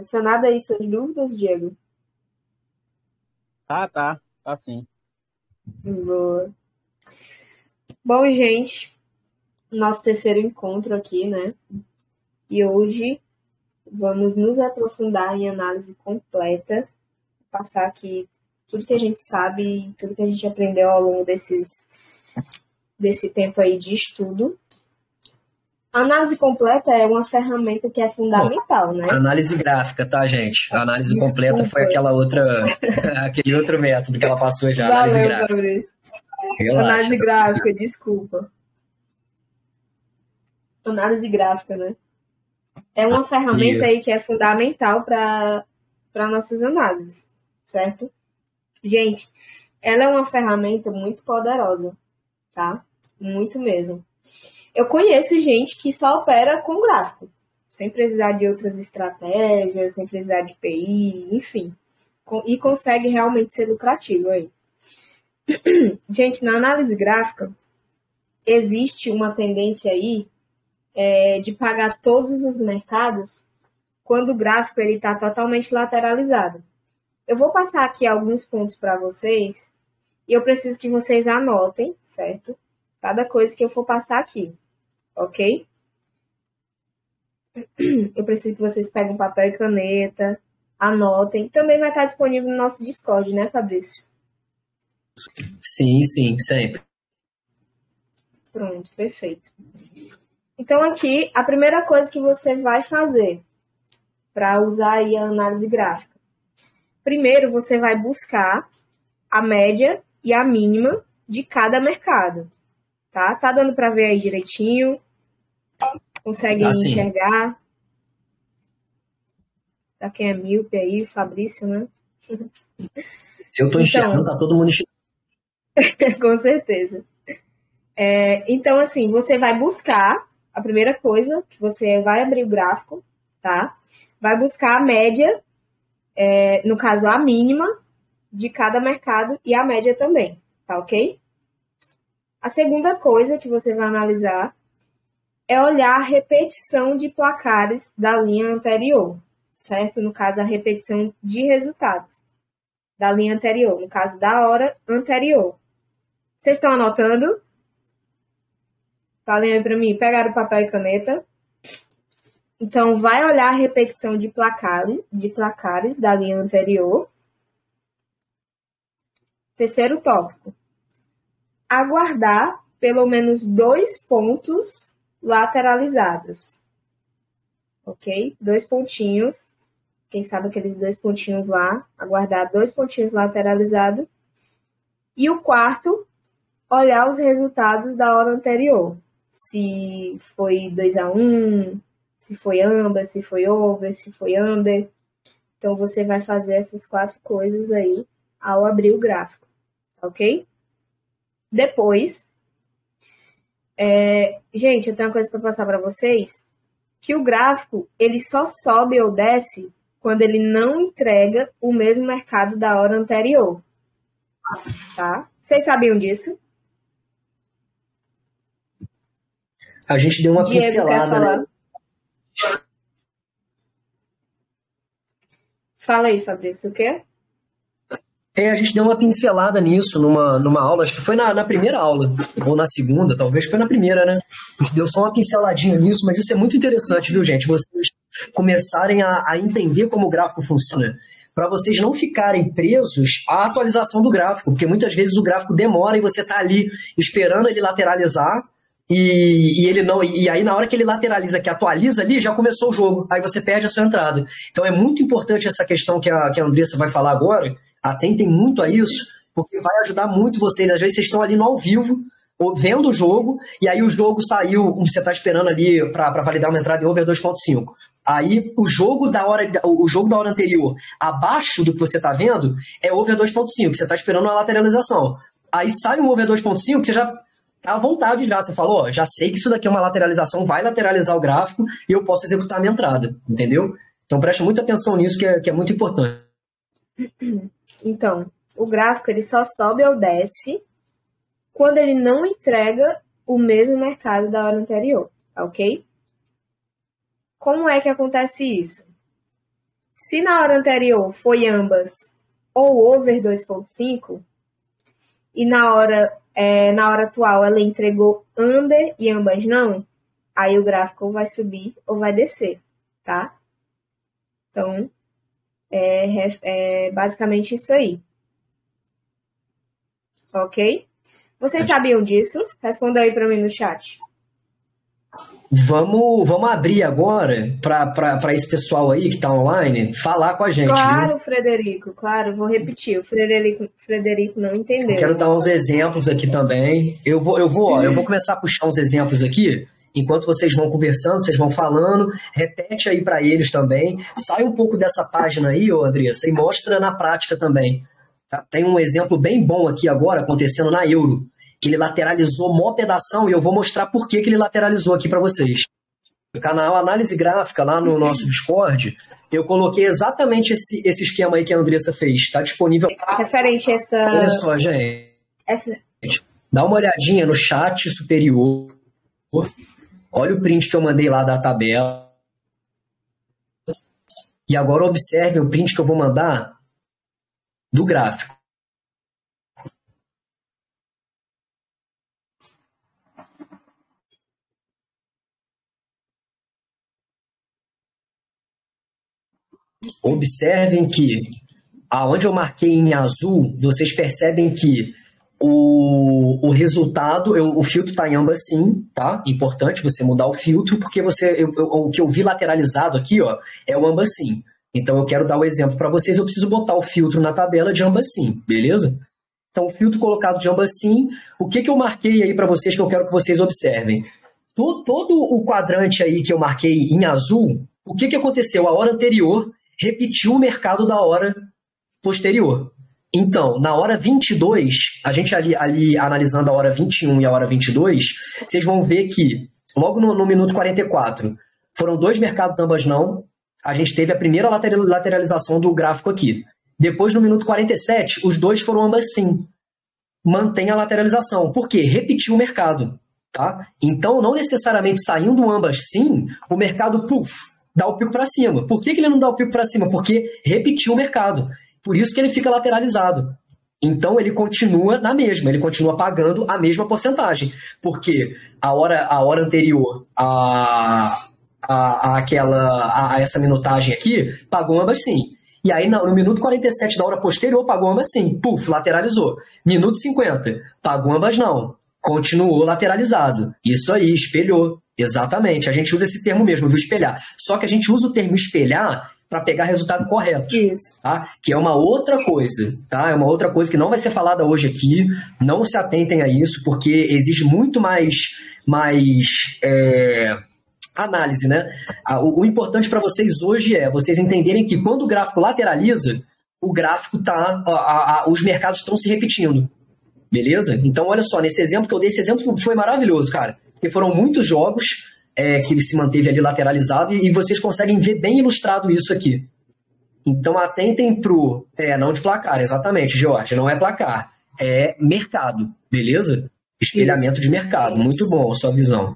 Adicionado aí suas dúvidas, Diego? Tá sim. Boa. Bom, gente, nosso terceiro encontro aqui, né? E hoje vamos nos aprofundar em análise completa, passar aqui tudo que a gente sabe, tudo que a gente aprendeu ao longo desse tempo aí de estudo. A análise completa é uma ferramenta que é Bom, fundamental, né? análise gráfica, tá, gente? A análise completa foi Desculpa. aquela outra, aquele outro método que ela passou já, análise Valeu, gráfica. Fabrício. Relaxa, Análise tá? gráfica, desculpa. Análise gráfica, né? É uma ferramenta Isso. aí que é fundamental para nossas análises, certo? Gente, ela é uma ferramenta muito poderosa, tá? Muito mesmo. Eu conheço gente que só opera com gráfico, sem precisar de outras estratégias, sem precisar de PI, enfim. E consegue realmente ser lucrativo aí. Gente, na análise gráfica, existe uma tendência aí de pagar todos os mercados quando o gráfico está totalmente lateralizado. Eu vou passar aqui alguns pontos para vocês e eu preciso que vocês anotem, certo? Cada coisa que eu for passar aqui, ok? Eu preciso que vocês peguem papel e caneta, anotem. Também vai estar disponível no nosso Discord, né, Fabrício? Sim, sempre. Pronto, perfeito. Então, aqui, a primeira coisa que você vai fazer para usar aí a análise gráfica. Primeiro, você vai buscar a média e a mínima de cada mercado, tá? Tá dando para ver aí direitinho? Consegue Assim, enxergar? Para quem é míope aí, Fabrício, né? se eu tô enxergando, Então, tá todo mundo enxergando. com certeza. Então, assim, você vai buscar a primeira coisa, que você vai abrir o gráfico, tá? Vai buscar a média, no caso, a mínima de cada mercado e a média também, tá ok? A segunda coisa que você vai analisar é olhar a repetição de placares da linha anterior, certo? No caso, a repetição de resultados da linha anterior, no caso, da hora anterior. Vocês estão anotando? Falem aí para mim, pegaram papel e caneta. Então, vai olhar a repetição de placares da linha anterior. Terceiro tópico. Aguardar pelo menos 2 pontos lateralizados. Ok? 2 pontinhos. Quem sabe aqueles 2 pontinhos lá. Aguardar 2 pontinhos lateralizados. E o quarto, olhar os resultados da hora anterior. Se foi 2-1, se foi ambas, se foi over, se foi under. Então, você vai fazer essas 4 coisas aí ao abrir o gráfico, ok? Depois, gente, eu tenho uma coisa para passar para vocês, que o gráfico, ele só sobe ou desce quando ele não entrega o mesmo mercado da hora anterior, tá? Vocês sabiam disso? A gente deu uma Diego quer pincelada, né? falar? Fala aí, Fabrício, o quê? A gente deu uma pincelada nisso numa aula, acho que foi na primeira aula, ou na segunda, talvez foi na primeira, né? A gente deu só uma pinceladinha nisso, mas isso é muito interessante, viu, gente? Vocês começarem a entender como o gráfico funciona, para vocês não ficarem presos à atualização do gráfico, porque muitas vezes o gráfico demora e você está ali esperando ele lateralizar, e ele não. E aí, na hora que ele lateraliza, que atualiza ali, já começou o jogo. Aí você perde a sua entrada. Então é muito importante essa questão que a Andressa vai falar agora. Atentem muito a isso, porque vai ajudar muito vocês. Às vezes vocês estão ali no ao vivo, vendo o jogo, e aí o jogo saiu, você está esperando ali para validar uma entrada em over 2.5. Aí o jogo da hora anterior, abaixo do que você está vendo, é over 2.5, você está esperando uma lateralização. Aí sai um over 2.5, você já tá à vontade já. Você falou, ó, já sei que isso daqui é uma lateralização, vai lateralizar o gráfico e eu posso executar a minha entrada, entendeu? Então preste muita atenção nisso, que é muito importante. Então, o gráfico ele só sobe ou desce quando ele não entrega o mesmo mercado da hora anterior, ok? Como é que acontece isso? Se na hora anterior foi ambas ou over 2,5, e na hora atual ela entregou under e ambas não, aí o gráfico ou vai subir ou vai descer, tá? Então, é basicamente isso aí. Ok? Vocês sabiam disso? Responda aí para mim no chat. Vamos abrir agora para esse pessoal aí que está online falar com a gente. Claro, viu? Frederico, claro, vou repetir. O Frederico não entendeu. Eu quero dar uns exemplos aqui também. Eu vou começar a puxar uns exemplos aqui. Enquanto vocês vão conversando, vocês vão falando, repete aí para eles também. Sai um pouco dessa página aí, ô Andressa, e mostra na prática também. Tá? Tem um exemplo bem bom aqui agora, acontecendo na Euro. Ele lateralizou mó pedação e eu vou mostrar por que ele lateralizou aqui para vocês. No canal Análise Gráfica, lá no nosso Discord, eu coloquei exatamente esse esquema aí que a Andressa fez. Está disponível. Referente a essa... Olha só, gente. Dá uma olhadinha no chat superior. Olha o print que eu mandei lá da tabela. E agora observe o print que eu vou mandar do gráfico. Observem que, aonde eu marquei em azul, vocês percebem que o resultado, o filtro está em ambas sim, tá? Importante você mudar o filtro, porque o que eu vi lateralizado aqui, ó, é o ambas sim. Então eu quero dar o exemplo para vocês, eu preciso botar o filtro na tabela de ambas sim, beleza? Então o filtro colocado de ambas sim, o que eu marquei aí para vocês que eu quero que vocês observem? Todo o quadrante aí que eu marquei em azul, o que aconteceu? A hora anterior repetiu o mercado da hora posterior. Então, na hora 22, a gente ali analisando a hora 21 e a hora 22, vocês vão ver que, logo no minuto 44, foram dois mercados ambas não, a gente teve a primeira lateralização do gráfico aqui. Depois, no minuto 47, os dois foram ambas sim. Mantém a lateralização. Por quê? Repetiu o mercado. Tá? Então, não necessariamente saindo ambas sim, o mercado, dá o pico para cima. Por que ele não dá o pico para cima? Porque repetiu o mercado. Por isso que ele fica lateralizado. Então ele continua na mesma, ele continua pagando a mesma porcentagem. Porque a hora anterior a essa minutagem aqui, pagou ambas sim. E aí no minuto 47 da hora posterior, pagou ambas sim. Lateralizou. Minuto 50, pagou ambas não. Continuou lateralizado. Isso aí, espelhou. Exatamente. A gente usa esse termo mesmo, viu? Espelhar. Só que a gente usa o termo espelhar para pegar resultado correto. Isso. Tá? Que é uma outra coisa. Tá? É uma outra coisa que não vai ser falada hoje aqui. Não se atentem a isso, porque exige muito mais análise, né? O importante para vocês hoje é vocês entenderem que quando o gráfico lateraliza, o gráfico os mercados estão se repetindo. Beleza? Então, olha só, nesse exemplo que eu dei, esse exemplo foi maravilhoso, cara. Porque foram muitos jogos que ele se manteve ali lateralizado e vocês conseguem ver bem ilustrado isso aqui. Então, atentem pro... não de placar, exatamente, Georgia. Não é placar, é mercado, beleza? Espelhamento de mercado. Muito bom a sua visão.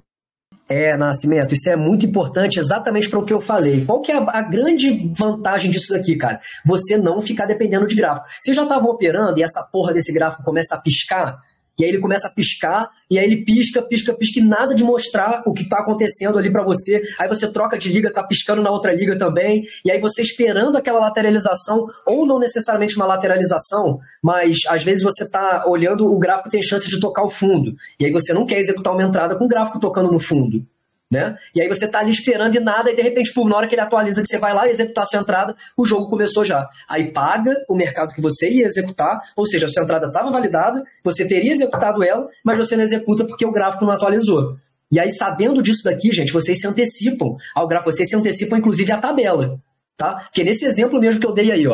Nascimento, isso é muito importante exatamente para o que eu falei. Qual que é a grande vantagem disso daqui, cara? Você não ficar dependendo de gráfico. Vocês já estavam operando e essa porra desse gráfico começa a piscar, e aí ele começa a piscar, e aí ele pisca, e nada de mostrar o que está acontecendo ali para você. Aí você troca de liga, tá piscando na outra liga também, e aí você esperando aquela lateralização, ou não necessariamente uma lateralização, mas às vezes você está olhando, o gráfico tem chance de tocar o fundo, e aí você não quer executar uma entrada com o gráfico tocando no fundo. Né? E aí você está ali esperando e nada, e de repente, na hora que ele atualiza, que você vai lá e executar a sua entrada, o jogo começou já. Aí paga o mercado que você ia executar, ou seja, a sua entrada estava validada, você teria executado ela, mas você não executa porque o gráfico não atualizou. E aí, sabendo disso daqui, gente, vocês se antecipam ao gráfico, vocês se antecipam, inclusive, à tabela. Tá? Porque nesse exemplo mesmo que eu dei aí,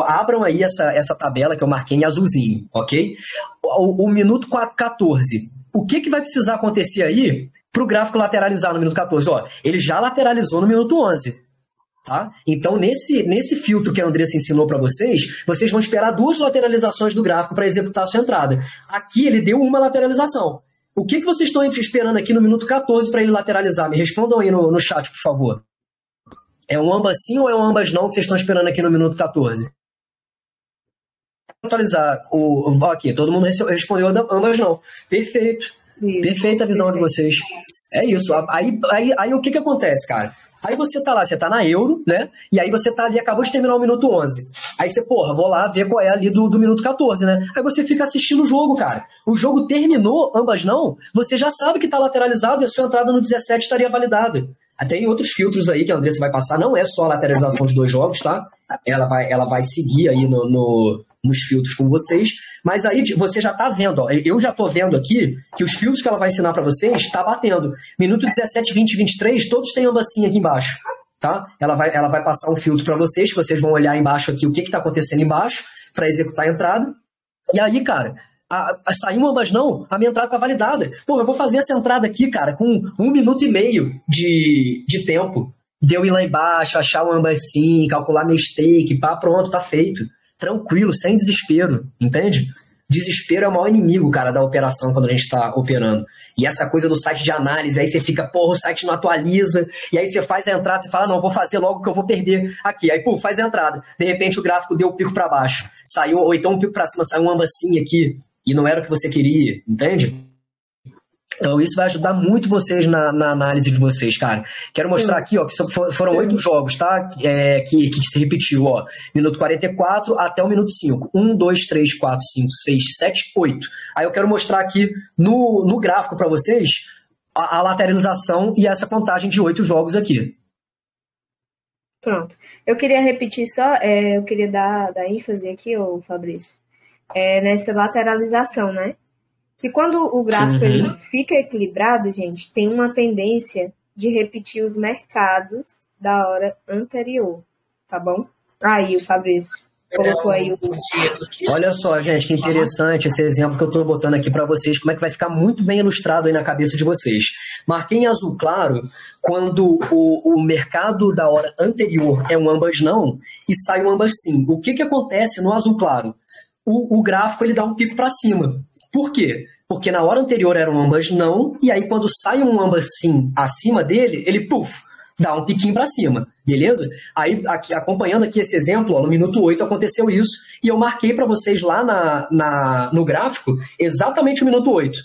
abram aí essa tabela que eu marquei em azulzinho, ok? O minuto 14. O que vai precisar acontecer aí para o gráfico lateralizar no minuto 14? Ele já lateralizou no minuto 11. Tá? Então, nesse filtro que a Andressa ensinou para vocês, vocês vão esperar 2 lateralizações do gráfico para executar a sua entrada. Aqui ele deu uma lateralização. O que vocês estão esperando aqui no minuto 14 para ele lateralizar? Me respondam aí no chat, por favor. É um ambas sim ou é um ambas não que vocês estão esperando aqui no minuto 14? Atualizar aqui, todo mundo respondeu ambas não. Perfeito. Isso, Perfeita a visão de perfeito. vocês. É isso. Aí o que acontece, cara? Aí você tá lá, você tá na Euro, né? E aí você tá ali, acabou de terminar o minuto 11. Aí você, vou lá ver qual é ali do minuto 14, né? Aí você fica assistindo o jogo, cara. O jogo terminou, ambas não, você já sabe que tá lateralizado e a sua entrada no 17 estaria validada. Até em outros filtros aí que a Andressa vai passar, não é só a lateralização de 2 jogos, tá? Ela vai seguir aí nos filtros com vocês, mas aí você já tá vendo, ó, eu já tô vendo aqui que os filtros que ela vai ensinar para vocês tá batendo. Minuto 17, 20, 23, todos têm ambacinha aqui embaixo, tá? Ela vai passar um filtro para vocês, que vocês vão olhar embaixo aqui o que tá acontecendo embaixo para executar a entrada. E aí, cara, saiu ambas não, a minha entrada tá validada. Pô, eu vou fazer essa entrada aqui, cara, com 1 minuto e meio de tempo. Deu ir lá embaixo, achar o ambas sim, calcular meu stake, pá, pronto, tá feito. Tranquilo, sem desespero, entende? Desespero é o maior inimigo, cara, da operação quando a gente tá operando. E essa coisa do site de análise, aí você fica, porra, o site não atualiza, e aí você faz a entrada, você fala, não, vou fazer logo que eu vou perder aqui. Aí, pô, faz a entrada. De repente o gráfico deu o pico para baixo, saiu, ou então um pico para cima, saiu um ambacinho aqui, e não era o que você queria, entende? Então isso vai ajudar muito vocês na análise de vocês, cara. Quero mostrar aqui, ó, que foram 8 jogos, tá? Que se repetiu, ó. Minuto 44 até o minuto 5. 1, 2, 3, 4, 5, 6, 7, 8. Aí eu quero mostrar aqui no gráfico para vocês a lateralização e essa contagem de 8 jogos aqui. Pronto. Eu queria repetir só, eu queria dar ênfase aqui, ô Fabrício, nessa lateralização, né? Que quando o gráfico ele fica equilibrado, gente, tem uma tendência de repetir os mercados da hora anterior, tá bom? Aí o Fabrício colocou aí o... Olha só, gente, que interessante esse exemplo que eu estou botando aqui para vocês, como é que vai ficar muito bem ilustrado aí na cabeça de vocês. Marquei em azul claro quando o mercado da hora anterior é um ambas não e sai um ambas sim. O que acontece no azul claro? O gráfico ele dá um pico para cima. Por quê? Porque na hora anterior era um ambas não, e aí quando sai um ambas sim acima dele, ele dá um piquinho para cima, beleza? Aí, acompanhando aqui esse exemplo, ó, no minuto 8 aconteceu isso, e eu marquei para vocês lá no gráfico exatamente o minuto 8,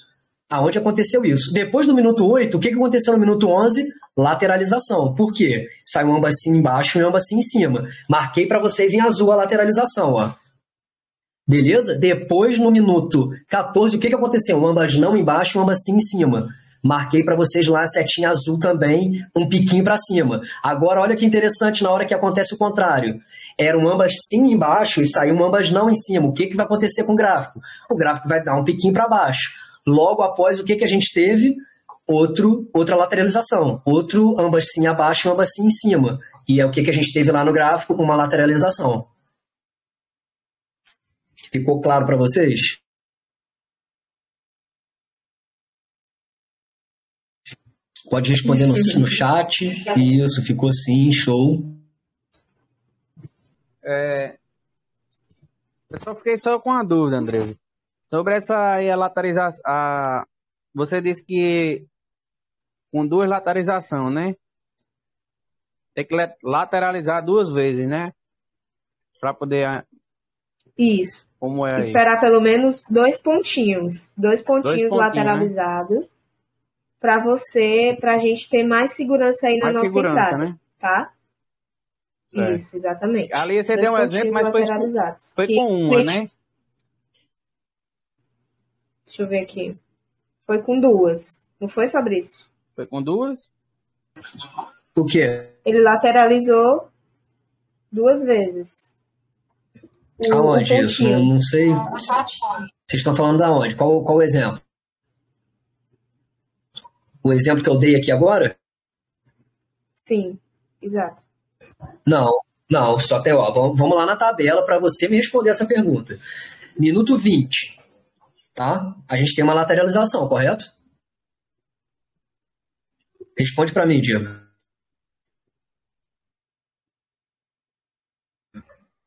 aonde aconteceu isso. Depois do minuto 8, o que aconteceu no minuto 11? Lateralização. Por quê? Saiu um ambas sim embaixo e um ambas sim em cima. Marquei para vocês em azul a lateralização, ó. Beleza? Depois, no minuto 14, o que aconteceu? Um ambas não embaixo, um ambas sim em cima. Marquei para vocês lá a setinha azul também, um piquinho para cima. Agora, olha que interessante na hora que acontece o contrário. Era um ambas sim embaixo e saiu um ambas não em cima. O que vai acontecer com o gráfico? O gráfico vai dar um piquinho para baixo. Logo após, o que a gente teve? Outra lateralização. Outro ambas sim abaixo e ambas sim em cima. E é o que a gente teve lá no gráfico? Uma lateralização. Ficou claro para vocês? Pode responder no chat. Isso, ficou sim, show. Eu só fiquei com uma dúvida, André. Sobre essa aí, a lateralização. Você disse que com 2 lateralizações, né? Tem que lateralizar 2 vezes, né? Para poder... Isso. Como é aí? Esperar pelo menos 2 pontinhos. 2 pontinhos lateralizados. Né? Pra gente ter mais segurança aí na nossa entrada. Né? Tá? Certo. Isso, exatamente. Ali você deu um exemplo, mas foi com uma, né? Deixa eu ver aqui. Foi com 2. Não foi, Fabrício? Foi com 2? O quê? Ele lateralizou 2 vezes. Aonde isso? Não sei. Vocês estão falando de onde? Qual o exemplo? O exemplo que eu dei aqui agora? Sim, exato. Não, só até, ó, vamos lá na tabela para você me responder essa pergunta. Minuto 20, tá? A gente tem uma lateralização, correto? Responde para mim, Diego.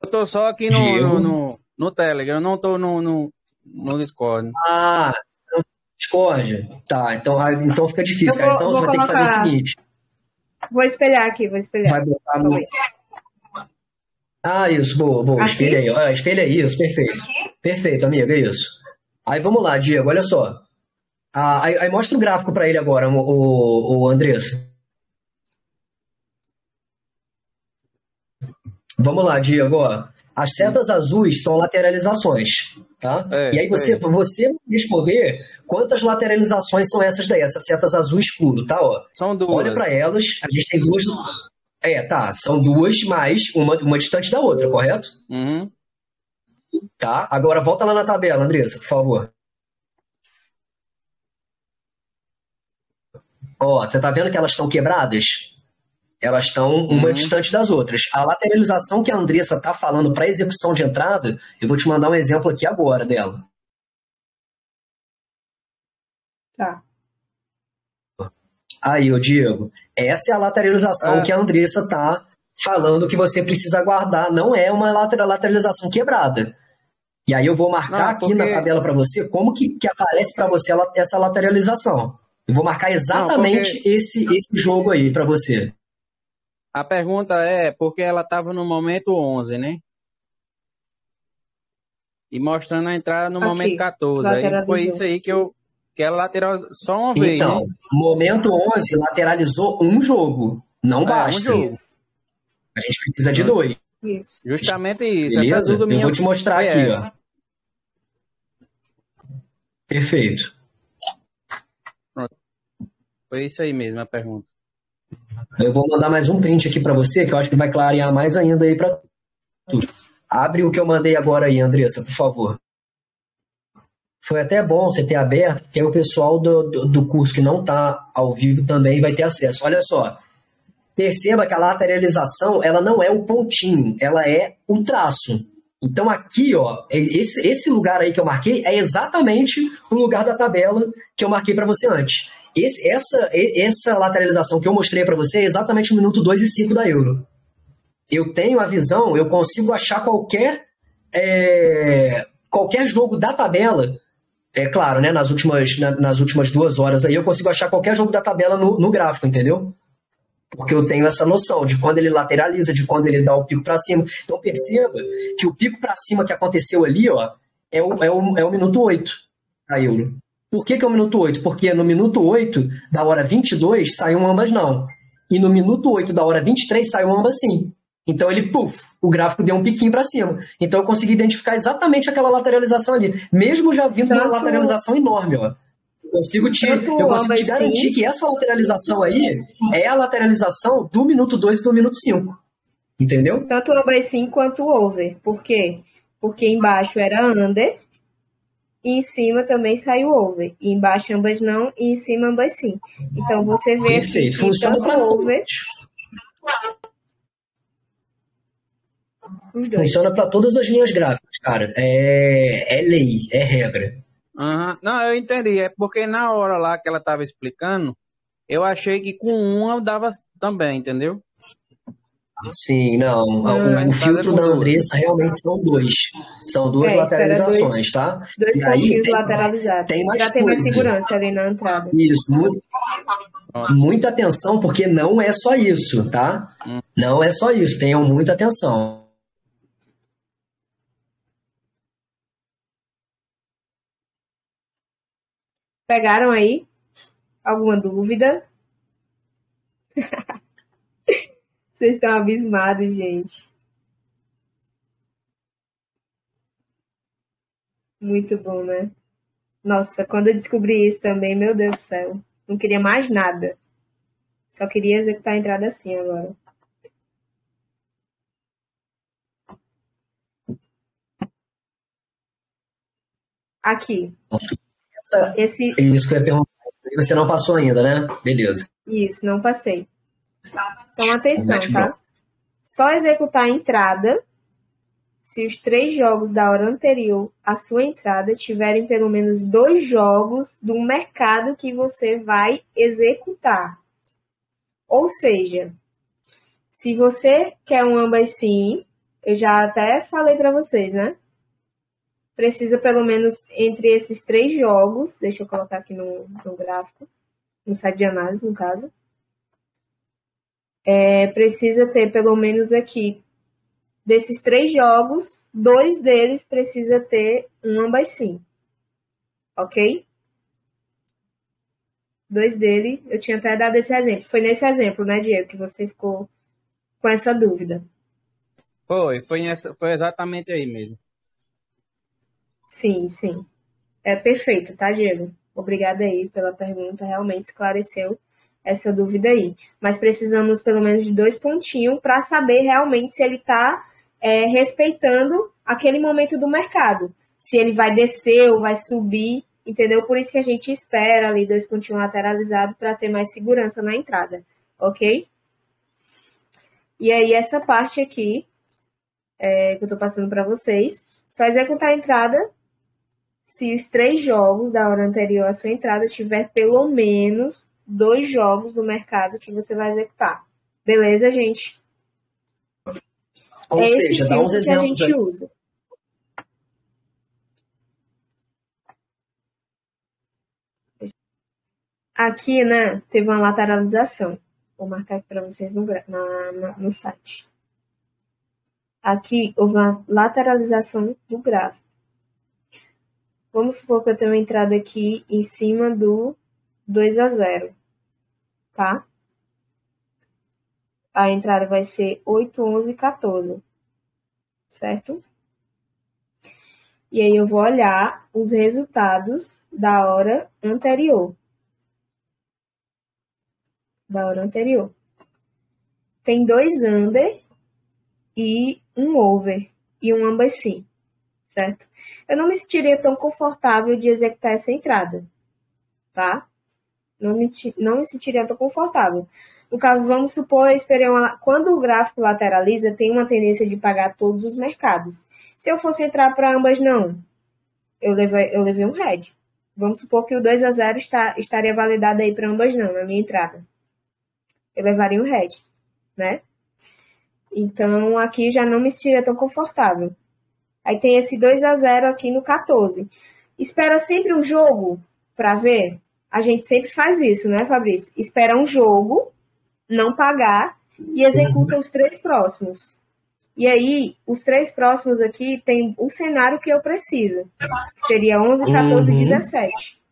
Eu tô só aqui no Telegram, eu não tô no Discord. Ah, no Discord. Tá, então fica difícil, cara. Então você vai ter que fazer o seguinte. Vou espelhar aqui, vou espelhar. Vai botar no... Ah, isso, boa. Aqui? Espelha aí. Ah, espelha aí, isso, perfeito. Perfeito, amiga, isso. Aí vamos lá, Diego, olha só. Aí mostra o gráfico para ele agora, o Andressa. Vamos lá, Diego, ó. As setas azuis são lateralizações, tá? E aí você vai responder quantas lateralizações são essas daí, essas setas azul escuro, tá? Ó. São duas. Olha para elas, a gente tem duas. Tá, são duas, mas uma distante da outra, correto? Uhum. Tá, agora volta lá na tabela, Andressa, por favor. Ó, você tá vendo que elas estão quebradas? Elas estão uma distante das outras. A lateralização que a Andressa está falando para execução de entrada, eu vou te mandar um exemplo aqui agora dela. Tá. Aí, ô Diego, essa é a lateralização que a Andressa está falando que você precisa guardar. Não é uma lateralização quebrada. E aí eu vou marcar aqui na tabela para você como que aparece para você essa lateralização. Eu vou marcar exatamente esse jogo aí para você. A pergunta é porque ela estava no momento 11, né? E mostrando a entrada no momento 14. Aí foi isso aí que ela lateralizou só uma vez, então, né? Momento 11 lateralizou um jogo. Não basta. Um jogo. A gente precisa de dois. Isso. Justamente isso. Beleza? Essa dúvida eu vou te mostrar aqui, ó. Perfeito. Pronto. Foi isso aí mesmo a pergunta. Eu vou mandar mais um print aqui para você, que eu acho que vai clarear mais ainda aí para tu. Abre o que eu mandei agora aí, Andressa, por favor. Foi até bom você ter aberto, porque aí o pessoal do curso que não está ao vivo também vai ter acesso. Olha só, perceba que a lateralização ela não é o pontinho, ela é o traço. Então aqui, ó, esse lugar aí que eu marquei é exatamente o lugar da tabela que eu marquei para você antes. Essa lateralização que eu mostrei para você é exatamente o minuto 2 e 5 da Euro. Eu tenho a visão, eu consigo achar qualquer jogo da tabela. É claro, né? Nas últimas 2 horas aí eu consigo achar qualquer jogo da tabela no gráfico, entendeu? Porque eu tenho essa noção de quando ele lateraliza, de quando ele dá o pico para cima. Então perceba que o pico para cima que aconteceu ali, ó, é o minuto 8 da Euro. Por que é o minuto 8? Porque no minuto 8 da hora 22 saiu ambas não. E no minuto 8 da hora 23 saiu ambas sim. Então ele, o gráfico deu um piquinho para cima. Então eu consegui identificar exatamente aquela lateralização ali. Mesmo já vindo uma lateralização enorme, ó. Eu consigo te garantir que essa lateralização aí é a lateralização do minuto 2 e do minuto 5. Entendeu? Tanto o ambas sim quanto o over. Por quê? Porque embaixo era under e em cima também saiu over. E embaixo ambas não e em cima ambas sim. Então você vê Perfeito. aqui Funciona tanto para over... Funciona para todas as linhas gráficas, cara. É lei, é regra. Uhum. Não, eu entendi. É porque na hora lá que ela estava explicando, eu achei que com uma dava também, entendeu? Sim, não. O filtro da Andressa realmente são dois. São duas lateralizações, tá? Dois pontinhos lateralizados. Tem mais já tem mais segurança ali na entrada. Isso. Muita atenção, porque não é só isso, tá? Não é só isso. Tenham muita atenção. Pegaram aí? Alguma dúvida? Vocês estão abismados, gente. Muito bom, né? Nossa, quando eu descobri isso também, meu Deus do céu. Não queria mais nada. Só queria executar a entrada assim agora. Aqui. Isso que eu ia perguntar. Você não passou ainda, né? Beleza. Isso, não passei. Então, atenção, tá? Só executar a entrada se os 3 jogos da hora anterior à sua entrada tiverem pelo menos 2 jogos do mercado que você vai executar. Ou seja, se você quer um ambas sim, eu já até falei para vocês, né? Precisa pelo menos entre esses 3 jogos, deixa eu colocar aqui no gráfico, no site de análise, no caso. precisa ter pelo menos aqui, desses 3 jogos, 2 deles precisa ter um ambas sim. Ok? 2 dele, eu tinha até dado esse exemplo. Foi nesse exemplo, né, Diego, que você ficou com essa dúvida. Foi exatamente aí mesmo. Sim, sim. É perfeito, tá, Diego? Obrigada aí pela pergunta, realmente esclareceu essa dúvida aí. Mas precisamos pelo menos de 2 pontinhos para saber realmente se ele está respeitando aquele momento do mercado. Se ele vai descer ou vai subir, entendeu? Por isso que a gente espera ali 2 pontinhos lateralizados para ter mais segurança na entrada, ok? E aí essa parte aqui que eu estou passando para vocês, só executar a entrada se os 3 jogos da hora anterior à sua entrada tiver pelo menos 2 jogos no mercado que você vai executar. Beleza, gente? Ou seja, dá uns exemplos que a gente usa. Aqui, né, teve uma lateralização. Vou marcar aqui para vocês no site. Aqui houve uma lateralização do gráfico. Vamos supor que eu tenho uma entrada aqui em cima do 2-0, tá? A entrada vai ser 8, 11, 14, certo? E aí eu vou olhar os resultados da hora anterior. Tem 2 under e um over e um ambas sim, certo? Eu não me sentiria tão confortável de executar essa entrada, tá? Não me sentiria tão confortável. No caso, vamos supor, quando o gráfico lateraliza, tem uma tendência de pagar todos os mercados. Se eu fosse entrar para ambas, não. Eu levei um red. Vamos supor que o 2-0 estaria validado aí para ambas, não, na minha entrada. Eu levaria um red, né? Então, aqui já não me sentiria tão confortável. Aí tem esse 2-0 aqui no 14. Espera sempre um jogo para ver? A gente sempre faz isso, né, Fabrício? Espera um jogo, não pagar, e executa os 3 próximos. E aí, os 3 próximos aqui tem o cenário que eu preciso. Que seria 11, 14 e 17.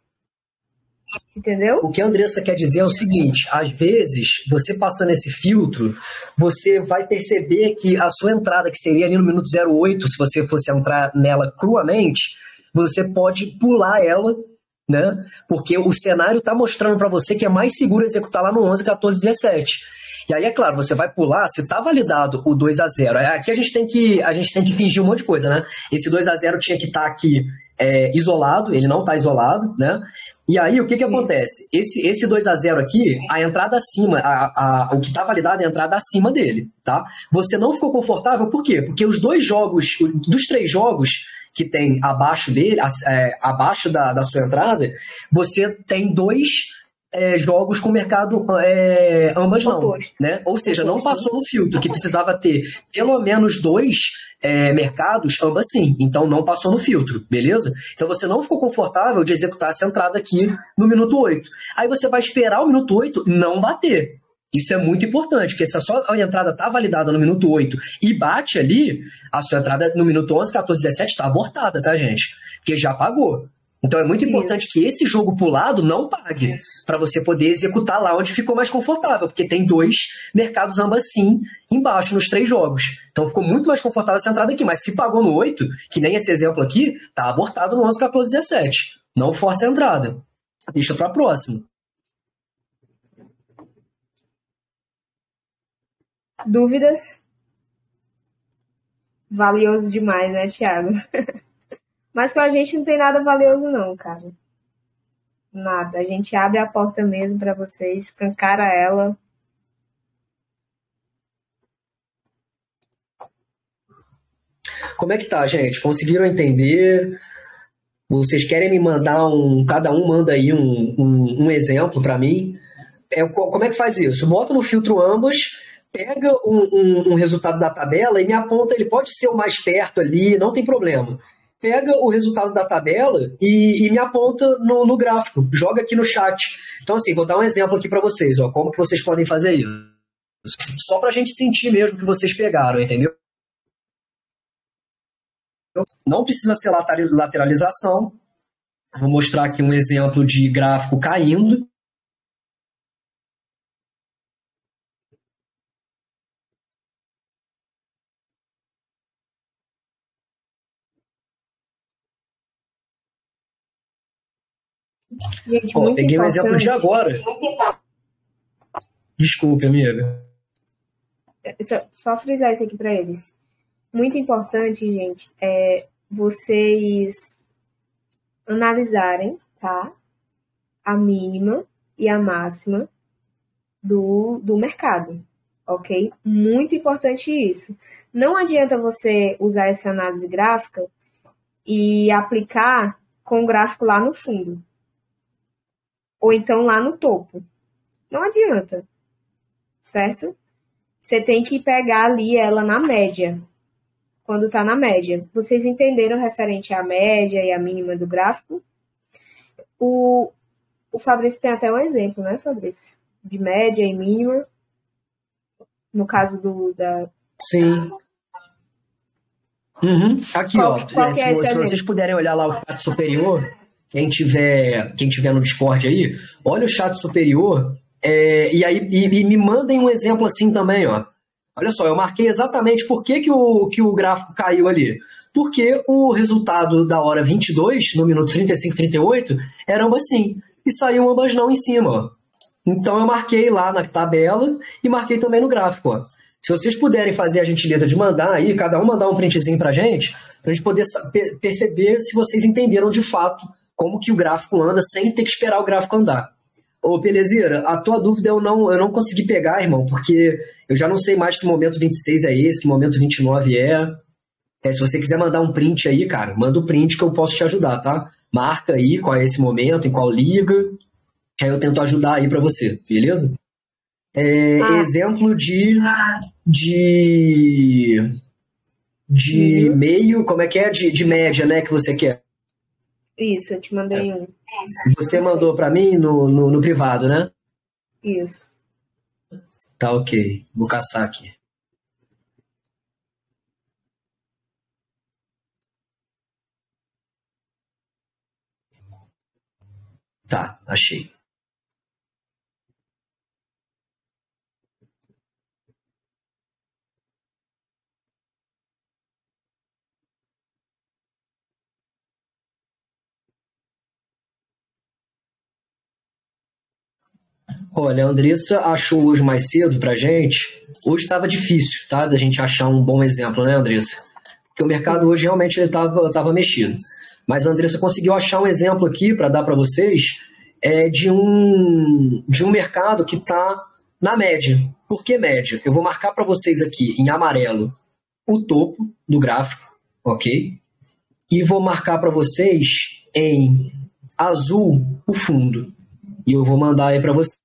Entendeu? O que a Andressa quer dizer é o seguinte: às vezes, você passando esse filtro, você vai perceber que a sua entrada, que seria ali no minuto 08, se você fosse entrar nela cruamente, você pode pular ela, né? Porque o cenário está mostrando para você que é mais seguro executar lá no 11, 14, 17. E aí, é claro, você vai pular, se está validado o 2-0. Aqui a gente tem que fingir um monte de coisa, né? Esse 2-0 tinha que estar aqui isolado, ele não está isolado, né? E aí, o que acontece? Esse 2-0 aqui, a entrada acima, o que está validado é a entrada acima dele, tá? Você não ficou confortável, por quê? Porque os 2 jogos, dos 3 jogos que tem abaixo dele, abaixo da sua entrada, você tem 2 jogos com mercado ambas não, né? Ou seja, não passou no filtro, que precisava ter pelo menos 2 mercados ambas sim, então não passou no filtro, beleza? Então você não ficou confortável de executar essa entrada aqui no minuto 8. Aí você vai esperar o minuto 8 não bater. Isso é muito importante, porque se a sua entrada está validada no minuto 8 e bate ali, a sua entrada no minuto 11, 14, 17 está abortada, tá, gente? Porque já pagou. Então é muito importante que esse jogo pulado não pague, para você poder executar lá onde ficou mais confortável, porque tem 2 mercados ambas sim embaixo nos 3 jogos. Então ficou muito mais confortável essa entrada aqui, mas se pagou no 8, que nem esse exemplo aqui, tá abortado no 11, 14, 17. Não força a entrada. Deixa para a próxima. Dúvidas? Valioso demais, né, Thiago? Mas com a gente não tem nada valioso não, cara. Nada. A gente abre a porta mesmo para vocês, escancara ela. Como é que tá, gente? Conseguiram entender? Vocês querem me mandar cada um manda aí um exemplo para mim? Como é que faz isso? Bota no filtro ambas, pega um resultado da tabela e me aponta, ele pode ser o mais perto ali, não tem problema. Pega o resultado da tabela e me aponta no gráfico, joga aqui no chat. Então, assim, vou dar um exemplo aqui para vocês, ó, como que vocês podem fazer isso. Só para a gente sentir mesmo que vocês pegaram, entendeu? Não precisa ser lateralização. Vou mostrar aqui um exemplo de gráfico caindo. Gente, Ó, peguei um exemplo de agora. Desculpe, amiga. Só frisar isso aqui para eles. Muito importante, gente, é vocês analisarem, tá? A mínima e a máxima do mercado, ok? Muito importante isso. Não adianta você usar essa análise gráfica e aplicar com o gráfico lá no fundo. Ou então lá no topo. Não adianta, certo? Você tem que pegar ali ela na média. Quando está na média. Vocês entenderam referente à média e à mínima do gráfico? O Fabrício tem até um exemplo, né, Fabrício? De média e mínima. No caso da... Sim. Uhum. Aqui, qual se vocês puderem olhar lá o chat superior, quem tiver no Discord aí, olha o chat superior e aí me mandem um exemplo assim também, ó. Olha só, eu marquei exatamente por que o gráfico caiu ali. Porque o resultado da hora 22, no minuto 35, 38, era ambas sim. E saiu ambas não em cima, ó. Então eu marquei lá na tabela e marquei também no gráfico, ó. Se vocês puderem fazer a gentileza de mandar aí, cada um mandar um printzinho pra gente poder perceber se vocês entenderam de fato como que o gráfico anda sem ter que esperar o gráfico andar. Ô, Belezeira, a tua dúvida eu não consegui pegar, irmão, porque eu já não sei mais que momento 26 é esse, que momento 29 é. Se você quiser mandar um print aí, cara, manda o print que eu posso te ajudar, tá? Marca aí qual é esse momento, em qual liga, que aí eu tento ajudar aí pra você, beleza? Exemplo de meio, como é que é? De média, né, que você quer? Isso, eu te mandei um. Você mandou pra mim no privado, né? Isso. Tá, ok. Vou caçar aqui. Tá, achei. Olha, a Andressa achou hoje mais cedo pra gente. Hoje estava difícil, tá? Da gente achar um bom exemplo, né, Andressa? Porque o mercado hoje realmente ele tava mexido. Mas a Andressa conseguiu achar um exemplo aqui para dar para vocês de um mercado que está na média. Por que média? Eu vou marcar para vocês aqui em amarelo o topo do gráfico, ok? E vou marcar para vocês em azul o fundo. E eu vou mandar aí para vocês.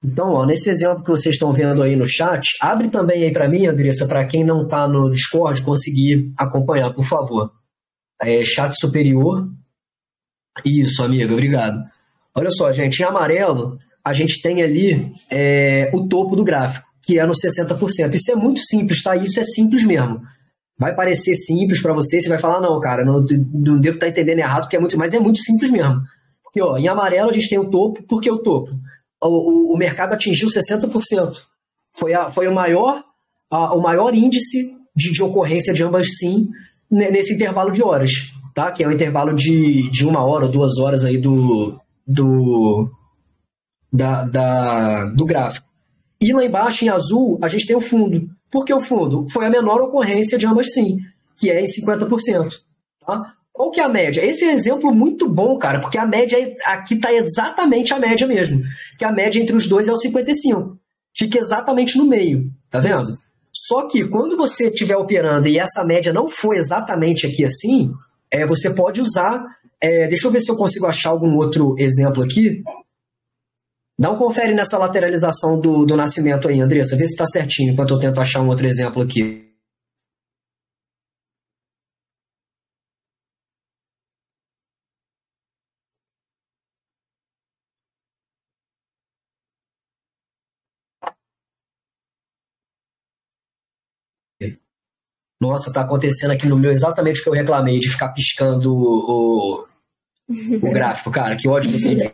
Então, ó, nesse exemplo que vocês estão vendo aí no chat, abre também aí para mim, Andressa, para quem não está no Discord conseguir acompanhar, por favor. Chat superior. Isso, amiga, obrigado. Olha só, gente, em amarelo, a gente tem ali o topo do gráfico, que é no 60%. Isso é muito simples, tá? Isso é simples mesmo. Vai parecer simples para você, você vai falar, não, cara, não devo estar entendendo errado, porque mas é muito simples mesmo. Porque, ó, em amarelo a gente tem o topo, por que o topo? O mercado atingiu 60%. Foi o maior índice de ocorrência de ambas sim nesse intervalo de horas, tá? Que é um intervalo de 1 hora ou 2 horas aí do gráfico. E lá embaixo, em azul, a gente tem o fundo. Por que o fundo? Foi a menor ocorrência de ambas sim, que é em 50%. Tá? Qual que é a média? Esse é um exemplo muito bom, cara, porque a média aqui está exatamente a média mesmo. Que a média entre os dois é o 55. Fica exatamente no meio, tá vendo? Só que quando você estiver operando e essa média não for exatamente aqui assim, você pode usar... deixa eu ver se eu consigo achar algum outro exemplo aqui. Dá um confere nessa lateralização do nascimento aí, Andressa. Vê se está certinho, enquanto eu tento achar um outro exemplo aqui. Nossa, tá acontecendo aqui no meu exatamente o que eu reclamei, de ficar piscando o gráfico, cara. Que ódio que eu tenho.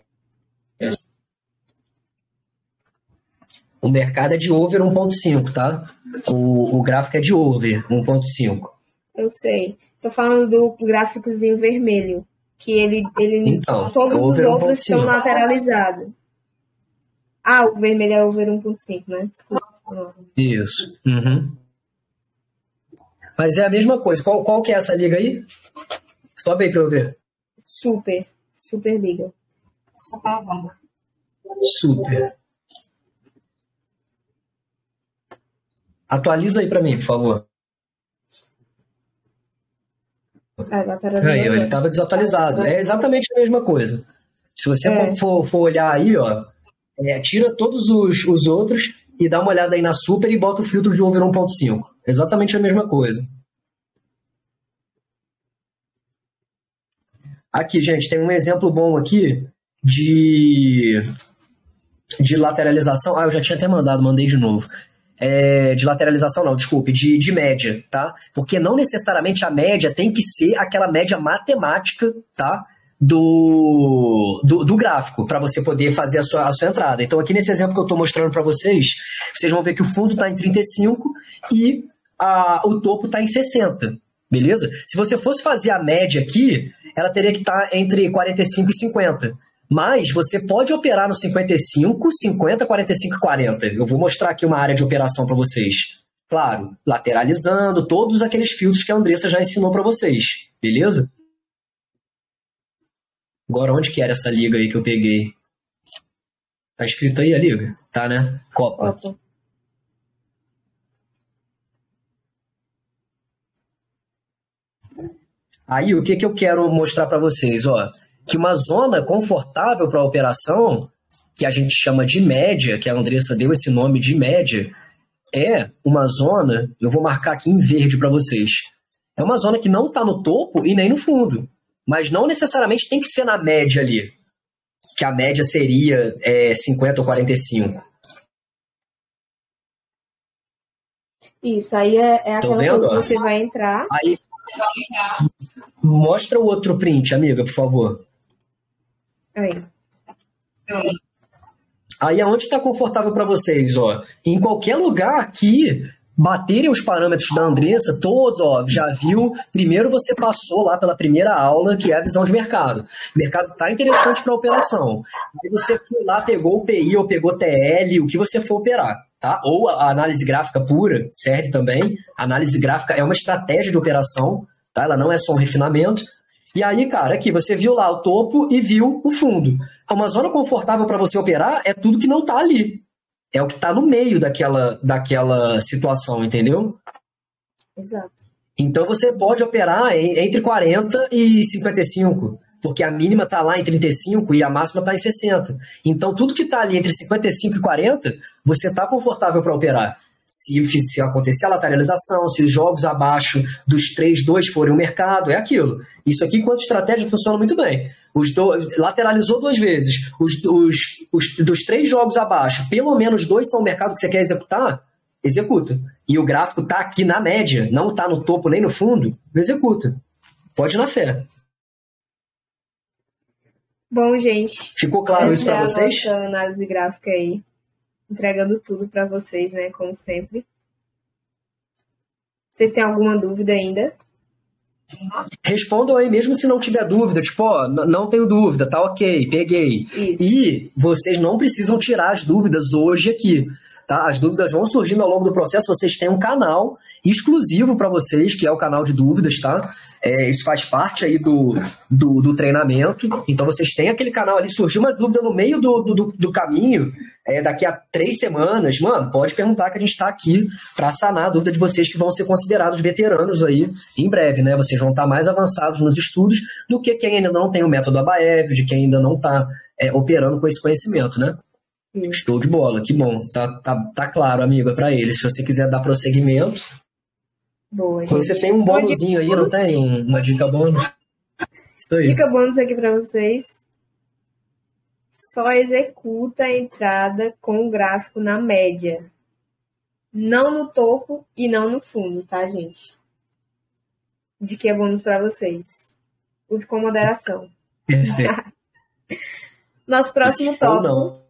O mercado é de over 1.5, tá? O gráfico é de over 1.5. Eu sei. Tô falando do gráficozinho vermelho. Que ele Então, todos os over outros 1.5. são lateralizados. Ah, o vermelho é over 1.5, né? Desculpa. Isso. Uhum. Mas é a mesma coisa. Qual que é essa liga aí? Sobe aí pra eu ver. Super liga. Super. Atualiza aí pra mim, por favor. Aí, ó, ele estava desatualizado. É exatamente a mesma coisa. Se você for olhar aí, ó, tira todos os outros e dá uma olhada aí na Super e bota o filtro de over 1.5. Exatamente a mesma coisa. Aqui, gente, tem um exemplo bom aqui de lateralização. Ah, eu já tinha até mandei de novo. De lateralização, não, desculpe, de média, tá? Porque não necessariamente a média tem que ser aquela média matemática, tá? Do gráfico, para você poder fazer a sua entrada. Então, aqui nesse exemplo que eu estou mostrando para vocês vão ver que o fundo está em 35 e o topo está em 60, beleza? Se você fosse fazer a média aqui, ela teria que estar entre 45 e 50. Mas você pode operar no 55, 50, 45 e 40. Eu vou mostrar aqui uma área de operação para vocês. Claro, lateralizando todos aqueles filtros que a Andressa já ensinou para vocês. Beleza? Agora, onde que era essa liga aí que eu peguei? Tá escrito aí a liga? Tá, né? Copa. Aí, o que eu quero mostrar para vocês? Ó, que uma zona confortável para a operação, que a gente chama de média, que a Andressa deu esse nome de média, é uma zona, eu vou marcar aqui em verde para vocês, é uma zona que não está no topo e nem no fundo, mas não necessariamente tem que ser na média ali, que a média seria 50 ou 45. Isso, aí é aquela coisa que você vai entrar. Aí, mostra o outro print, amiga, por favor. Aí aonde está confortável para vocês, ó? Em qualquer lugar que baterem os parâmetros da Andressa, todos, ó, já viu, primeiro você passou lá pela primeira aula, que é a visão de mercado. O mercado está interessante para a operação. Aí você foi lá, pegou o PI ou pegou TL, o que você for operar, tá? Ou a análise gráfica pura, serve também. A análise gráfica é uma estratégia de operação, tá? Ela não é só um refinamento. E aí, cara, aqui você viu lá o topo e viu o fundo. Uma zona confortável para você operar é tudo que não está ali. É o que está no meio daquela situação, entendeu? Exato. Então você pode operar entre 40 e 55, porque a mínima está lá em 35 e a máxima está em 60. Então tudo que está ali entre 55 e 40, você está confortável para operar. Se acontecer a lateralização, se os jogos abaixo dos 3-2 forem o mercado, é aquilo. Isso aqui, enquanto estratégia, funciona muito bem. Lateralizou 2 vezes. Dos 3 jogos abaixo, pelo menos 2 são o mercado que você quer executar, executa. E o gráfico está aqui na média, não está no topo nem no fundo, executa. Pode ir na fé. Bom, gente. Ficou claro isso para vocês? Essa é a nossa análise gráfica aí. Entregando tudo para vocês, né? Como sempre. Vocês têm alguma dúvida ainda? Respondam aí, mesmo se não tiver dúvida. Tipo, ó, não tenho dúvida, tá ok, peguei. Isso. E vocês não precisam tirar as dúvidas hoje aqui, tá? As dúvidas vão surgindo ao longo do processo. Vocês têm um canal exclusivo para vocês, que é o canal de dúvidas, tá? Isso faz parte aí do treinamento. Então, vocês têm aquele canal ali. Surgiu uma dúvida no meio do caminho, daqui a 3 semanas, mano, pode perguntar que a gente está aqui para sanar a dúvida de vocês que vão ser considerados veteranos aí em breve, né? Vocês vão estar mais avançados nos estudos do que quem ainda não tem o método Abaev, de quem ainda não está operando com esse conhecimento, né? Isso. Show de bola, que bom. Tá claro, amigo, é pra ele. Se você quiser dar prosseguimento, Boa, você gente. tem um Uma dica bônusinho aí, não bônus. tem? Uma dica bônus? Isso aí. Dica bônus aqui para vocês. Só executa a entrada com o gráfico na média. Não no topo e não no fundo, tá, gente? Dica bônus para vocês. Use com moderação. Perfeito. Nosso próximo Ou tópico. não.